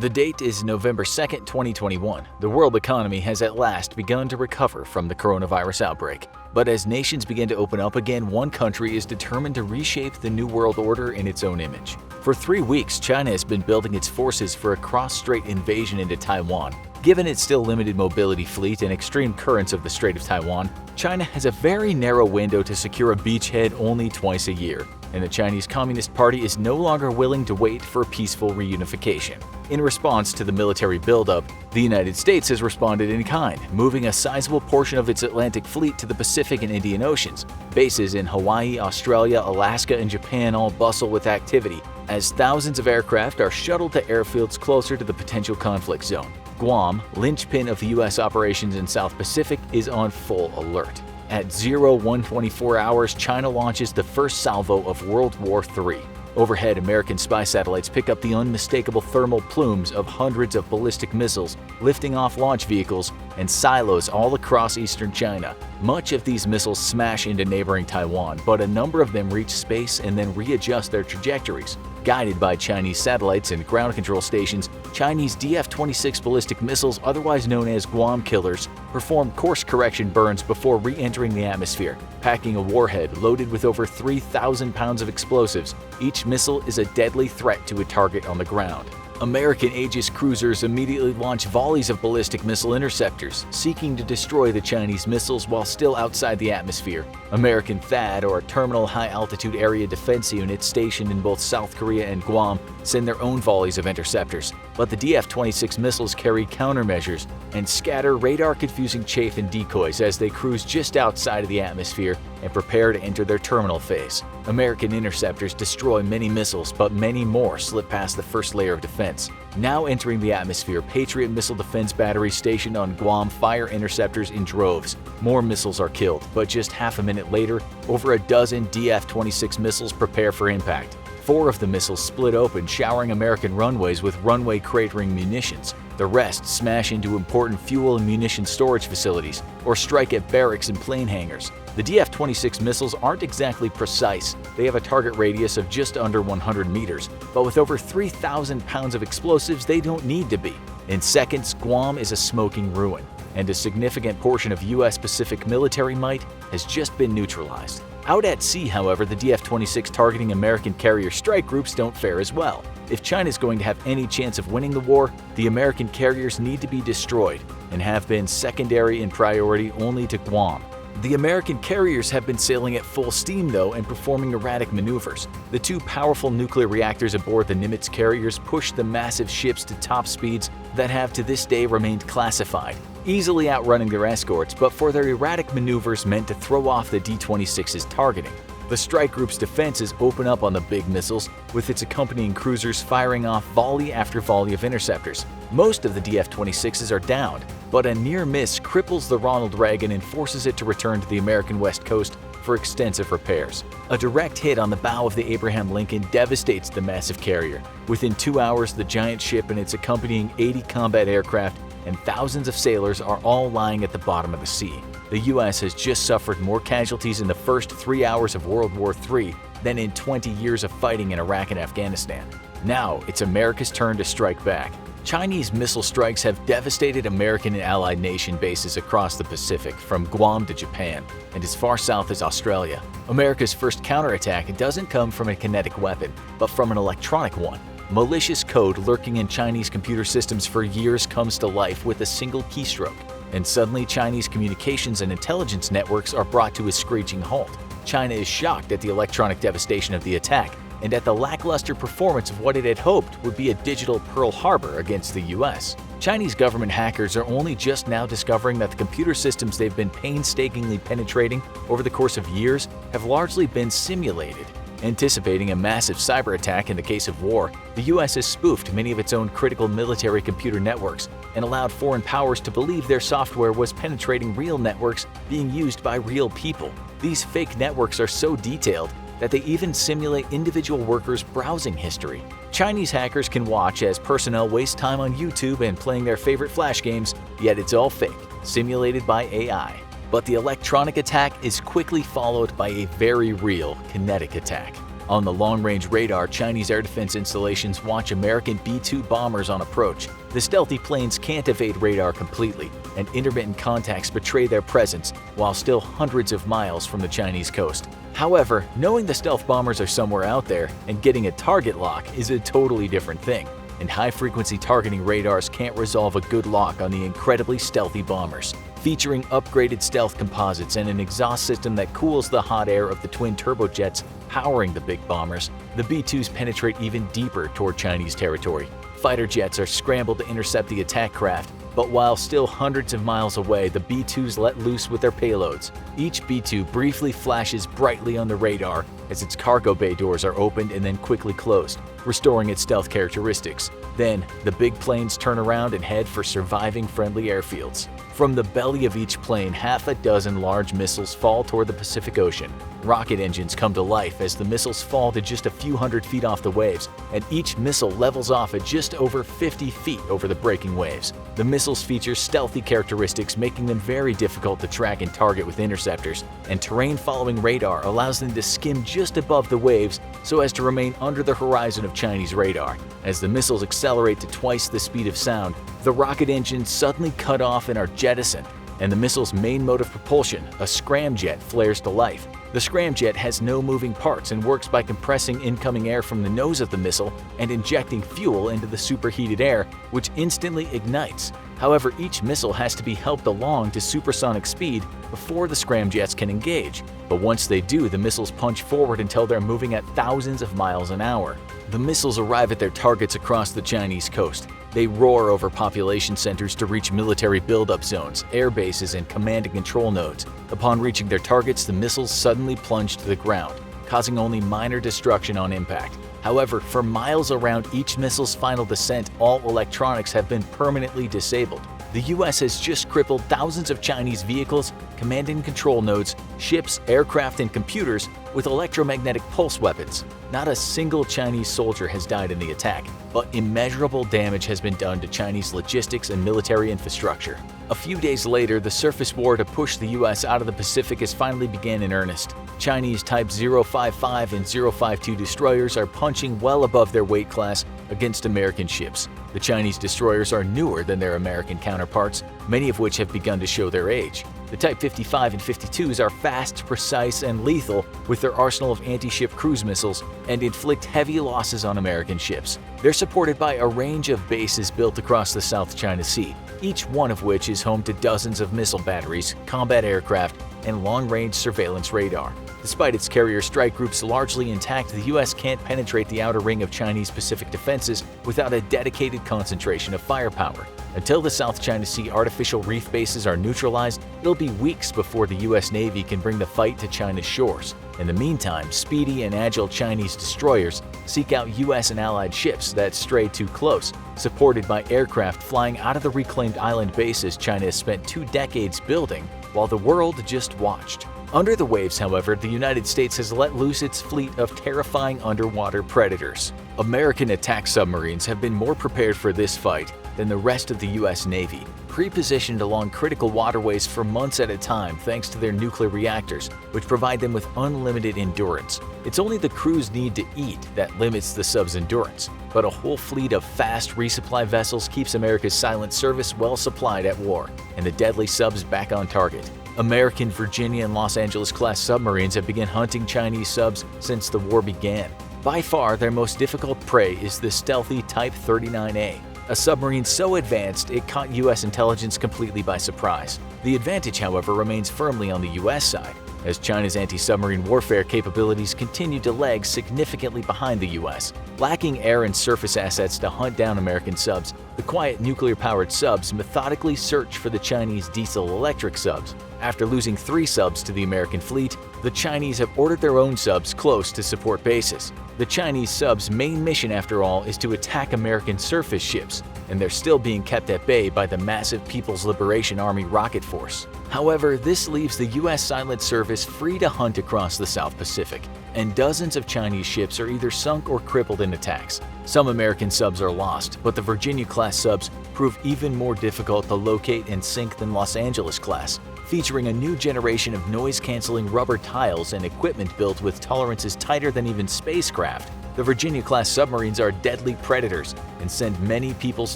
The date is November 2nd, 2021. The world economy has at last begun to recover from the coronavirus outbreak. But as nations begin to open up again, one country is determined to reshape the new world order in its own image. For 3 weeks, China has been building its forces for a cross-strait invasion into Taiwan. Given its still limited mobility fleet and extreme currents of the Strait of Taiwan, China has a very narrow window to secure a beachhead only twice a year, and the Chinese Communist Party is no longer willing to wait for peaceful reunification. In response to the military buildup, the United States has responded in kind, moving a sizable portion of its Atlantic fleet to the Pacific and Indian Oceans. Bases in Hawaii, Australia, Alaska, and Japan all bustle with activity, as thousands of aircraft are shuttled to airfields closer to the potential conflict zone. Guam, linchpin of the U.S. operations in South Pacific, is on full alert. At 0124 hours, China launches the first salvo of World War III. Overhead, American spy satellites pick up the unmistakable thermal plumes of hundreds of ballistic missiles lifting off launch vehicles and silos all across eastern China. Much of these missiles smash into neighboring Taiwan, but a number of them reach space and then readjust their trajectories. Guided by Chinese satellites and ground control stations, Chinese DF-26 ballistic missiles, otherwise known as Guam killers, perform course correction burns before re-entering the atmosphere, packing a warhead loaded with over 3,000 pounds of explosives. Each missile is a deadly threat to a target on the ground. American Aegis cruisers immediately launch volleys of ballistic missile interceptors, seeking to destroy the Chinese missiles while still outside the atmosphere. American THAAD, or Terminal High Altitude Area Defense Units stationed in both South Korea and Guam, send their own volleys of interceptors, but the DF-26 missiles carry countermeasures and scatter radar-confusing chaff and decoys as they cruise just outside of the atmosphere and prepare to enter their terminal phase. American interceptors destroy many missiles, but many more slip past the first layer of defense. Now entering the atmosphere, Patriot missile defense batteries stationed on Guam fire interceptors in droves. More missiles are killed, but just half a minute later, over a dozen DF-26 missiles prepare for impact. 4 of the missiles split open, showering American runways with runway cratering munitions. The rest smash into important fuel and munition storage facilities or strike at barracks and plane hangars. The DF-26 missiles aren't exactly precise. They have a target radius of just under 100 meters, but with over 3,000 pounds of explosives, they don't need to be. In seconds, Guam is a smoking ruin, and a significant portion of U.S. Pacific military might has just been neutralized. Out at sea, however, the DF-26 targeting American carrier strike groups don't fare as well. If China's going to have any chance of winning the war, the American carriers need to be destroyed and have been secondary in priority only to Guam. The American carriers have been sailing at full steam, though, and performing erratic maneuvers. The 2 powerful nuclear reactors aboard the Nimitz carriers push the massive ships to top speeds that have to this day remained classified, easily outrunning their escorts, but for their erratic maneuvers meant to throw off the D-26's targeting. The strike group's defenses open up on the big missiles, with its accompanying cruisers firing off volley after volley of interceptors. Most of the DF-26s are downed, but a near miss cripples the Ronald Reagan and forces it to return to the American West Coast for extensive repairs. A direct hit on the bow of the Abraham Lincoln devastates the massive carrier. Within 2 hours, the giant ship and its accompanying 80 combat aircraft and thousands of sailors are all lying at the bottom of the sea. The U.S. has just suffered more casualties in the first 3 hours of World War III than in 20 years of fighting in Iraq and Afghanistan. Now, it's America's turn to strike back. Chinese missile strikes have devastated American and allied nation bases across the Pacific, from Guam to Japan, and as far south as Australia. America's first counterattack doesn't come from a kinetic weapon, but from an electronic one. Malicious code lurking in Chinese computer systems for years comes to life with a single keystroke, and suddenly Chinese communications and intelligence networks are brought to a screeching halt. China is shocked at the electronic devastation of the attack and at the lackluster performance of what it had hoped would be a digital Pearl Harbor against the U.S. Chinese government hackers are only just now discovering that the computer systems they've been painstakingly penetrating over the course of years have largely been simulated. Anticipating a massive cyber attack in the case of war, the U.S. has spoofed many of its own critical military computer networks and allowed foreign powers to believe their software was penetrating real networks being used by real people. These fake networks are so detailed that they even simulate individual workers' browsing history. Chinese hackers can watch as personnel waste time on YouTube and playing their favorite flash games, yet it's all fake, simulated by AI. But the electronic attack is quickly followed by a very real kinetic attack. On the long-range radar, Chinese air defense installations watch American B-2 bombers on approach. The stealthy planes can't evade radar completely, and intermittent contacts betray their presence while still hundreds of miles from the Chinese coast. However, knowing the stealth bombers are somewhere out there and getting a target lock is a totally different thing, and high-frequency targeting radars can't resolve a good lock on the incredibly stealthy bombers. Featuring upgraded stealth composites and an exhaust system that cools the hot air of the twin turbojets powering the big bombers, the B-2s penetrate even deeper toward Chinese territory. Fighter jets are scrambled to intercept the attack craft, but while still hundreds of miles away, the B-2s let loose with their payloads. Each B-2 briefly flashes brightly on the radar as its cargo bay doors are opened and then quickly closed, restoring its stealth characteristics. Then, the big planes turn around and head for surviving friendly airfields. From the belly of each plane, half a dozen large missiles fall toward the Pacific Ocean. Rocket engines come to life as the missiles fall to just a few hundred feet off the waves, and each missile levels off at just over 50 feet over the breaking waves. The missiles feature stealthy characteristics, making them very difficult to track and target with interceptors, and terrain-following radar allows them to skim just above the waves so as to remain under the horizon of Chinese radar. As the missiles accelerate to twice the speed of sound, the rocket engines suddenly cut off and are jettisoned, and the missile's main mode of propulsion, a scramjet, flares to life. The scramjet has no moving parts and works by compressing incoming air from the nose of the missile and injecting fuel into the superheated air, which instantly ignites. However, each missile has to be helped along to supersonic speed before the scramjets can engage. But once they do, the missiles punch forward until they're moving at thousands of miles an hour. The missiles arrive at their targets across the Chinese coast. They roar over population centers to reach military buildup zones, air bases, and command and control nodes. Upon reaching their targets, the missiles suddenly plunge to the ground, causing only minor destruction on impact. However, for miles around each missile's final descent, all electronics have been permanently disabled. The US has just crippled thousands of Chinese vehicles, command and control nodes, ships, aircraft, and computers with electromagnetic pulse weapons. Not a single Chinese soldier has died in the attack, but immeasurable damage has been done to Chinese logistics and military infrastructure. A few days later, the surface war to push the US out of the Pacific has finally begun in earnest. Chinese Type 055 and 052 destroyers are punching well above their weight class against American ships. The Chinese destroyers are newer than their American counterparts, many of which have begun to show their age. The Type 55 and 52s are fast, precise, and lethal with their arsenal of anti-ship cruise missiles and inflict heavy losses on American ships. They're supported by a range of bases built across the South China Sea, each one of which is home to dozens of missile batteries, combat aircraft, and long-range surveillance radar. Despite its carrier strike groups largely intact, the US can't penetrate the outer ring of Chinese Pacific defenses without a dedicated concentration of firepower. Until the South China Sea artificial reef bases are neutralized, it'll be weeks before the US Navy can bring the fight to China's shores. In the meantime, speedy and agile Chinese destroyers seek out US and allied ships that stray too close, supported by aircraft flying out of the reclaimed island bases China has spent 2 decades building, while the world just watched. Under the waves, however, the United States has let loose its fleet of terrifying underwater predators. American attack submarines have been more prepared for this fight than the rest of the US Navy, pre-positioned along critical waterways for months at a time thanks to their nuclear reactors, which provide them with unlimited endurance. It's only the crew's need to eat that limits the sub's endurance, but a whole fleet of fast resupply vessels keeps America's silent service well supplied at war, and the deadly subs back on target. American Virginia and Los Angeles-class submarines have begun hunting Chinese subs since the war began. By far, their most difficult prey is the stealthy Type 39A, a submarine so advanced it caught US intelligence completely by surprise. The advantage, however, remains firmly on the US side, as China's anti-submarine warfare capabilities continue to lag significantly behind the US. Lacking air and surface assets to hunt down American subs, the quiet nuclear-powered subs methodically search for the Chinese diesel-electric subs. After losing 3 subs to the American fleet, the Chinese have ordered their own subs close to support bases. The Chinese subs' main mission, after all, is to attack American surface ships, and they're still being kept at bay by the massive People's Liberation Army rocket force. However, this leaves the U.S. Silent Service free to hunt across the South Pacific, and dozens of Chinese ships are either sunk or crippled in attacks. Some American subs are lost, but the Virginia-class subs prove even more difficult to locate and sink than Los Angeles-class, featuring a new generation of noise-canceling rubber tiles and equipment built with tolerances tighter than even spacecraft. The Virginia-class submarines are deadly predators and send many People's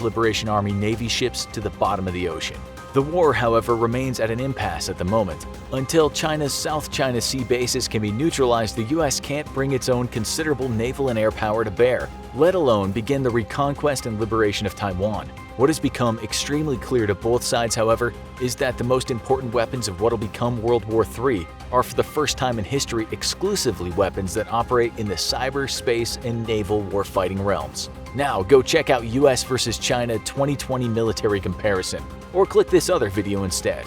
Liberation Army Navy ships to the bottom of the ocean. The war, however, remains at an impasse at the moment. Until China's South China Sea bases can be neutralized, the U.S. can't bring its own considerable naval and air power to bear, let alone begin the reconquest and liberation of Taiwan. What has become extremely clear to both sides, however, is that the most important weapons of what will become World War III are for the first time in history exclusively weapons that operate in the cyber, space, and naval warfighting realms. Now go check out US vs. China 2020 military comparison, or click this other video instead.